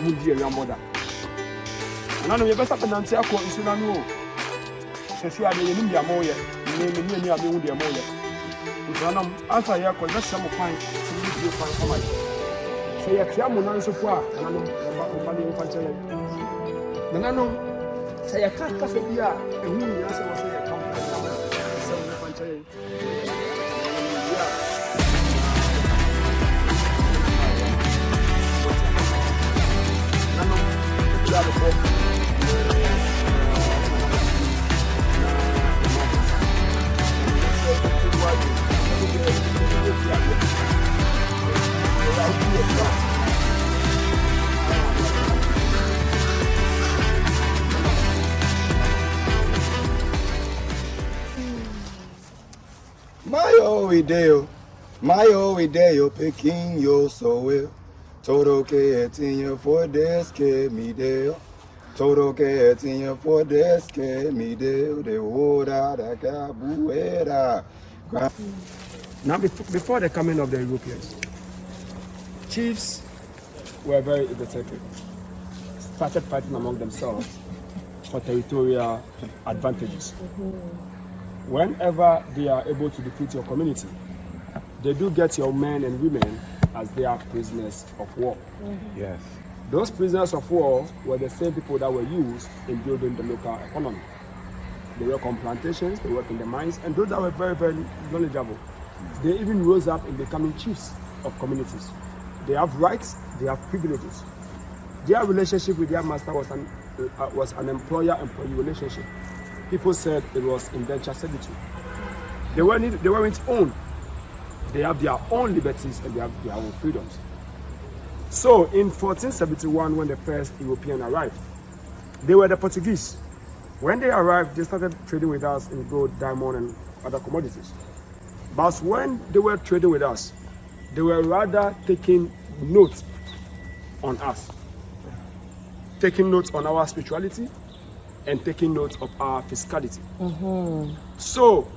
Mundi and your mother. And I know you best up and answer a quote, so I know. Says here, they need your moya, name me near me with your moya. Answer your call, that's some point to leave you for my. Say a Tiamu so far, and I know about money in Fanchelle. Then I know, say a cat Casabia, and me, as I was saying, a company, so Fanchelle. My ideo, picking yo so well. Todo que tinha for this que me deu. Todo que tinha for this que me deu. De hora da cabuera. Now, before the coming of the Europeans, chiefs were very egocentric, started fighting among themselves for territorial advantages. Whenever they are able to defeat your community, they do get your men and women as their prisoners of war. Yes. Those prisoners of war were the same people that were used in building the local economy. They work on plantations, they work in the mines, and those that were very, very knowledgeable. They even rose up in becoming chiefs of communities. They have rights, they have privileges. Their relationship with their master was an employer-employee relationship. People said it was indentured servitude. They weren't owned. They have their own liberties and they have their own freedoms. So in 1471, when the first European arrived, they were the Portuguese. When they arrived, they started trading with us in gold, diamond, and other commodities. But when they were trading with us, they were rather taking notes on us, taking notes on our spirituality, and taking notes of our fiscality. So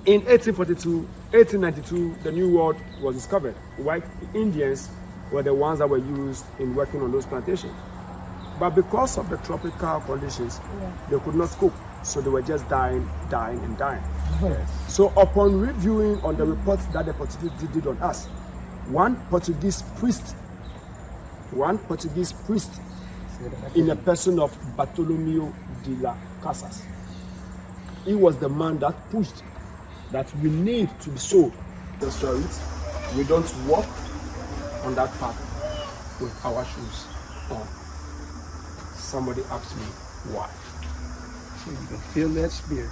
in 1892, the New World was discovered. White Indians were the ones that were used in working on those plantations. But because of the tropical conditions, they could not cope. So they were just dying. So upon reviewing on the reports that the Portuguese did on us, one Portuguese priest in the person of Bartolomeo de las Casas, he was the man that pushed that we need to be sold. That's right. We don't walk on that path with our shoes on. Somebody asked me why. So you can feel that spirit.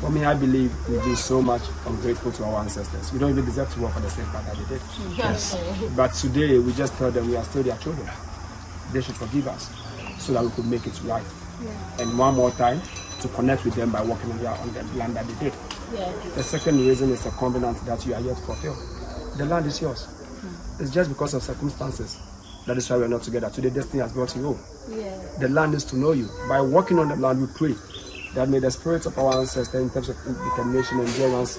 For me, I believe we've been so much ungrateful to our ancestors. We don't even deserve to walk on the same path that they did. Yes. But today, we just tell them we are still their children. They should forgive us so that we could make it right. And one more time, to connect with them by walking on the land that they did. The second reason is a covenant that you are yet to fulfill. The land is yours. It's just because of circumstances. That is why we are not together. Today, destiny has brought you home. The land is to know you. By walking on the land, we pray that may the spirits of our ancestors in terms of determination, endurance,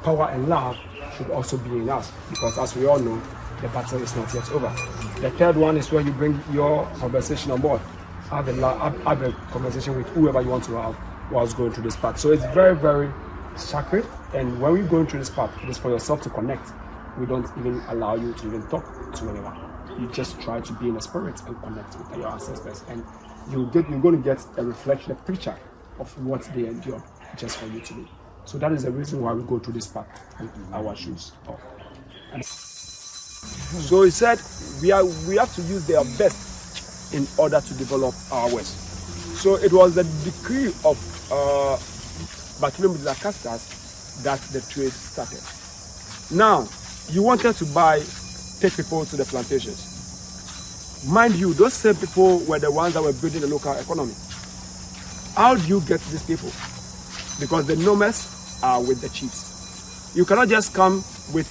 power and love should also be in us. Because as we all know, the battle is not yet over. The third one is where you bring your conversation on board. Have a conversation with whoever you want to have whilst going through this path. So it's very, very sacred. And when we're going through this path, it is for yourself to connect. We don't even allow you to even talk to anyone. You just try to be in the spirit and connect with your ancestors. And you're going to get a reflection, a picture of what they endured just for you to be. So that is the reason why we go through this path with our shoes off. So he said we have to use their best in order to develop our West. So it was the decree of Bartolomé de las Casas that the trade started. Now, you wanted to take people to the plantations. Mind you, those same people were the ones that were building the local economy. How do you get these people? Because the nomads are with the chiefs. You cannot just come with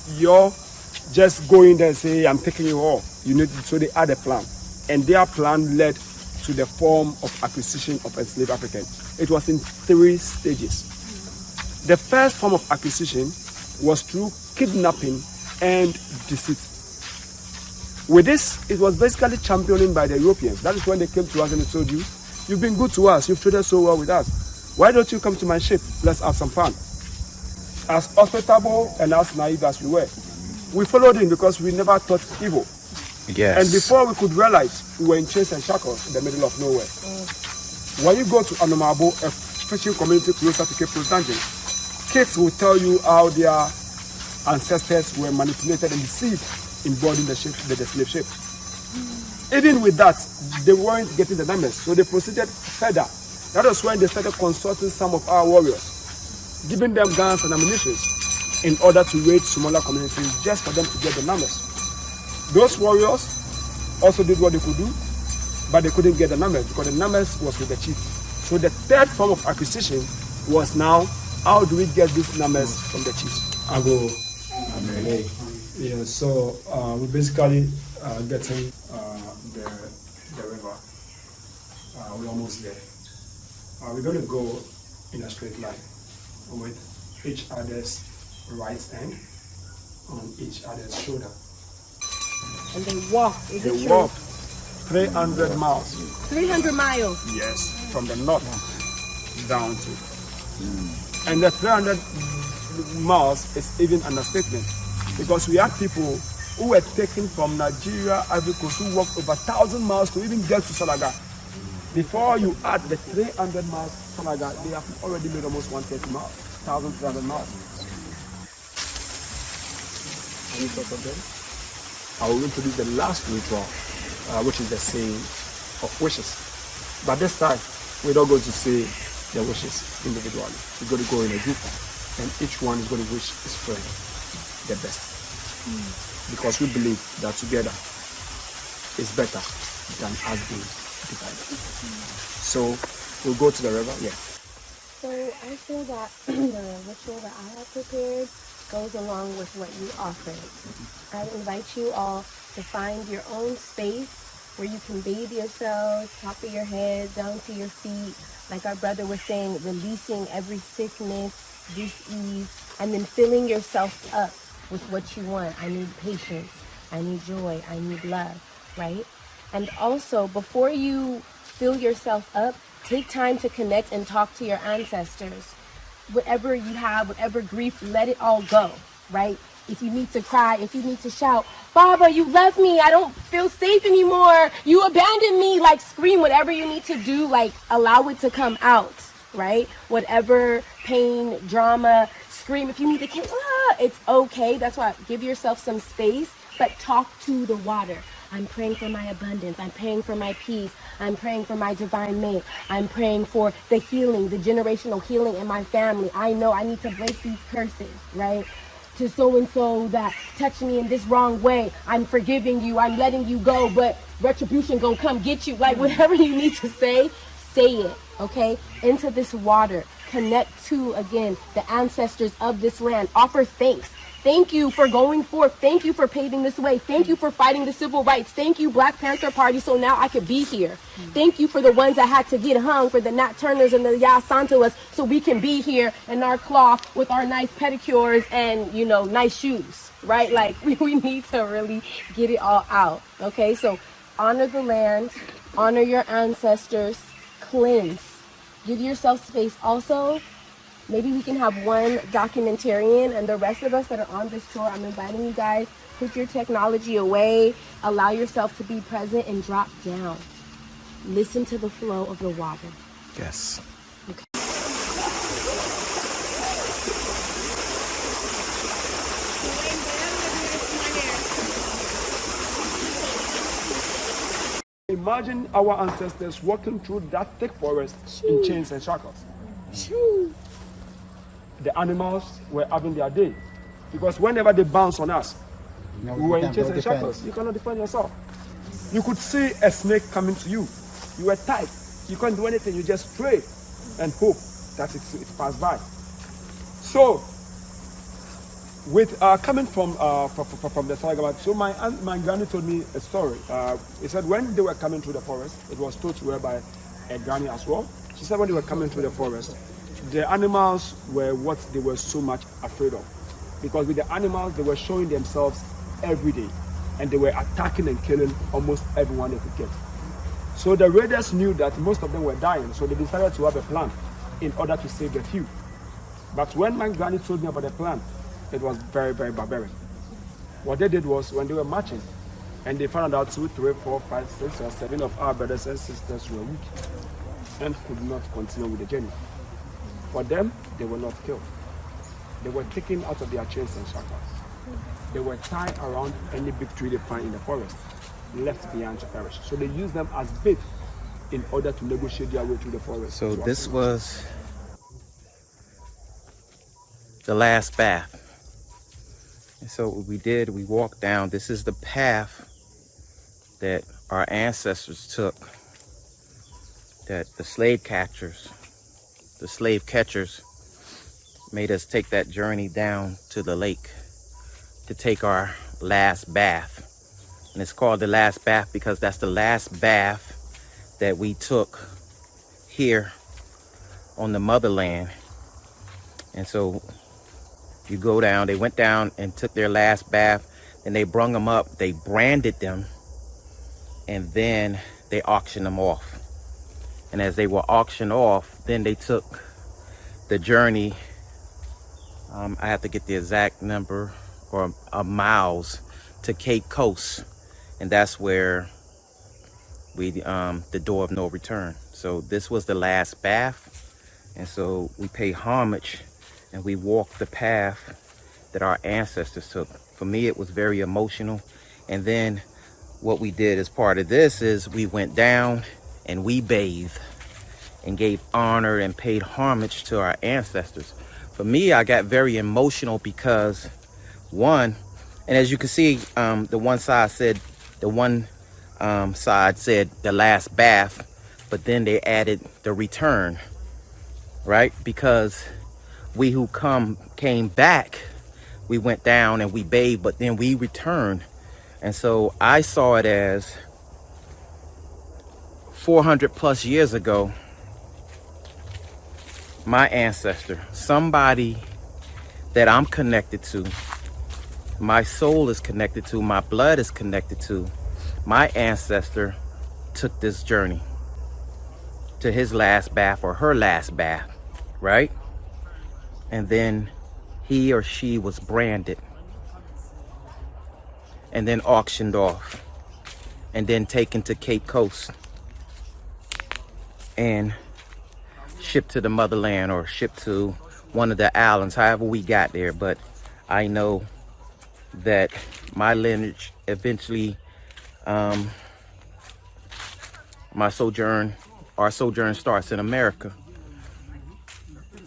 just go in there and say, I'm taking you all. So they had a plan. And their plan led to the form of acquisition of enslaved Africans. It was in 3 stages. The first form of acquisition was through kidnapping and deceit. With this, it was basically championing by the Europeans. That is when they came to us and they told you, you've been good to us, you've treated so well with us. Why don't you come to my ship? Let's have some fun. As hospitable and as naive as we were, we followed him because we never thought evil. Yes. And before we could realize, we were in chains and shackles in the middle of nowhere. When you go to Anomabo, a fishing community closer to Cape Coast Dungeon, kids will tell you how their ancestors were manipulated and deceived in boarding the ship, the slave ship. Even with that, they weren't getting the numbers, so they proceeded further. That was when they started consulting some of our warriors, giving them guns and ammunition in order to raid smaller communities just for them to get the numbers. Those warriors also did what they could do, but they couldn't get the numbers because the numbers was with the chief. So the third form of acquisition was now, how do we get these numbers from the chief? I go. Yeah, so we basically getting the river. We're almost there. We're going to go in a straight line with each other's right hand on each other's shoulder. And they walk. Is it They true? walked 300 miles. 300 miles. Yes, from the north down to. And the 300 miles is even an understatement because we had people who were taken from Nigeria, Ivory Coast, who walked over 1,000 miles to even get to Salaga. Before you add the 300 miles to Salaga, they have already made almost 130 miles, 1,300 miles. Any thoughts of them? I will introduce the last ritual, which is the saying of wishes. But this time, we're not going to say the wishes individually. We're going to go in a group, and each one is going to wish his friend the best. Because we believe that together is better than us being divided. So we'll go to the river. Yeah. So I feel that the ritual that I have prepared goes along with what you offered. I invite you all to find your own space where you can bathe yourself, top of your head, down to your feet. Like our brother was saying, releasing every sickness, dis-ease, and then filling yourself up with what you want. I need patience, I need joy, I need love, right? And also, before you fill yourself up, take time to connect and talk to your ancestors. Whatever you have, whatever grief, let it all go, right? If you need to cry, if you need to shout, Baba, you left me, I don't feel safe anymore, you abandoned me, like scream, whatever you need to do, like allow it to come out, right? Whatever pain, drama, scream, if you need to kill, it's okay. That's why give yourself some space, but talk to the water. I'm praying for my abundance. I'm praying for my peace. I'm praying for my divine mate. I'm praying for the healing, the generational healing in my family. I know I need to break these curses, right? To so-and-so that touched me in this wrong way. I'm forgiving you. I'm letting you go, but retribution gonna come get you. Like whatever you need to say it, okay? Into this water. Connect to, again, the ancestors of this land. Offer thanks. Thank you for going forth. Thank you for paving this way. Thank you for fighting the civil rights. Thank you, Black Panther Party, so now I could be here. Thank you for the ones that had to get hung, for the Nat Turners and the Ya Santoas, so we can be here in our cloth with our nice pedicures and, you know, nice shoes, right? Like, we need to really get it all out, okay? So honor the land, honor your ancestors, cleanse. Give yourself space. Also, maybe we can have one documentarian, and the rest of us that are on this tour, I'm inviting you guys, put your technology away, allow yourself to be present and drop down. Listen to the flow of the water. Yes. Okay. Imagine our ancestors walking through that thick forest in chains and shackles. The animals were having their day because whenever they bounce on us, we were in chains and shackles. You cannot defend yourself. You could see a snake coming to you. You were tight. You couldn't do anything. You just pray and hope that it passed by. So, with coming from the Salagamat, so my granny told me a story. He said when they were coming through the forest, it was told to her by a granny as well. She said when they were coming through the forest, the animals were what they were so much afraid of. Because with the animals, they were showing themselves every day. and they were attacking and killing almost everyone they could get. So the raiders knew that most of them were dying, so they decided to have a plan in order to save the few. But when my granny told me about the plan, it was very, very barbaric. What they did was, when they were marching, and they found out 2, 3, 4, 5, 6, or 7 of our brothers and sisters were weak and could not continue with the journey. For them, they were not killed. They were taken out of their chains and shackles. They were tied around any big tree they find in the forest, left behind to perish. So they used them as bait in order to negotiate their way through the forest. So this was the last bath. And so what we did, we walked down. This is the path that our ancestors took, that the slave catchers made us take that journey down to the lake to take our last bath. And it's called the last bath because that's the last bath that we took here on the motherland. And so you go down, they went down and took their last bath, and they brung them up, they branded them, and then they auctioned them off. And as they were auctioned off, then they took the journey, I have to get the exact number or miles, to Cape Coast, and that's where we the door of no return. So this was the last bath, and so we pay homage and we walk the path that our ancestors took. For me, it was very emotional. And then what we did as part of this is we went down and we bathed and gave honor and paid homage to our ancestors. For me, I got very emotional because one, and as you can see, the one side said the last bath, but then they added the return, right? Because we who came back, we went down and we bathed, but then we returned. And so I saw it as 400 plus years ago, my ancestor, somebody that I'm connected to, my soul is connected to, my blood is connected to, my ancestor took this journey to his last bath or her last bath, right? And then he or she was branded and then auctioned off and then taken to Cape Coast and shipped to the motherland or shipped to one of the islands, however we got there. But I know that my lineage eventually, our sojourn starts in America.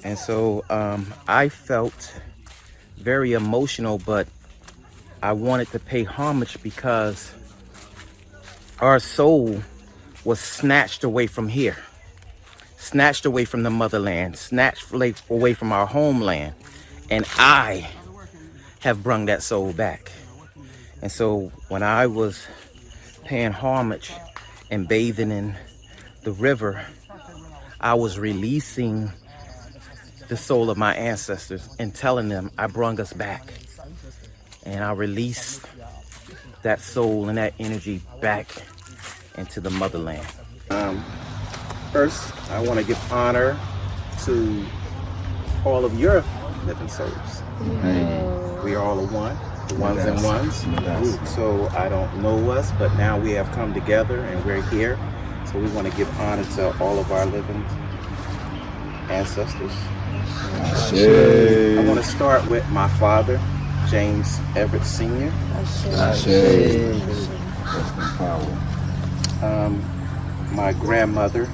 And so I felt very emotional, but I wanted to pay homage because our soul was snatched away from here, snatched away from the motherland, snatched away from our homeland. And I have brung that soul back. And so when I was paying homage and bathing in the river, I was releasing the soul of my ancestors and telling them I brung us back. And I released that soul and that energy back into the motherland. First, I want to give honor to all of your living souls. We are all one, the ones and ones. So I don't know us, but now we have come together and we're here. So we want to give honor to all of our living ancestors. I want to start with my father, James Everett Sr. My grandmother,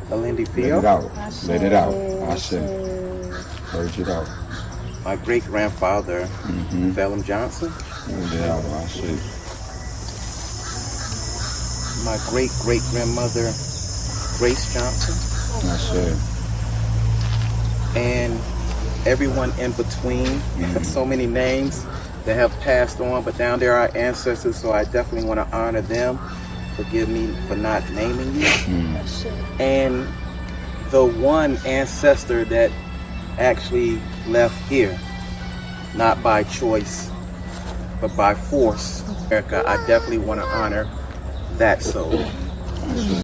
Alindy Theo. Let it out. I said, purge it out. My great grandfather, Phelan Johnson. Let it out. I said. My great great grandmother, Grace Johnson. I said. And everyone in between. So many names that have passed on, but down there are ancestors, so I definitely want to honor them. Forgive me for not naming you. And the one ancestor that actually left here not by choice, but by force. America, I definitely want to honor that soul.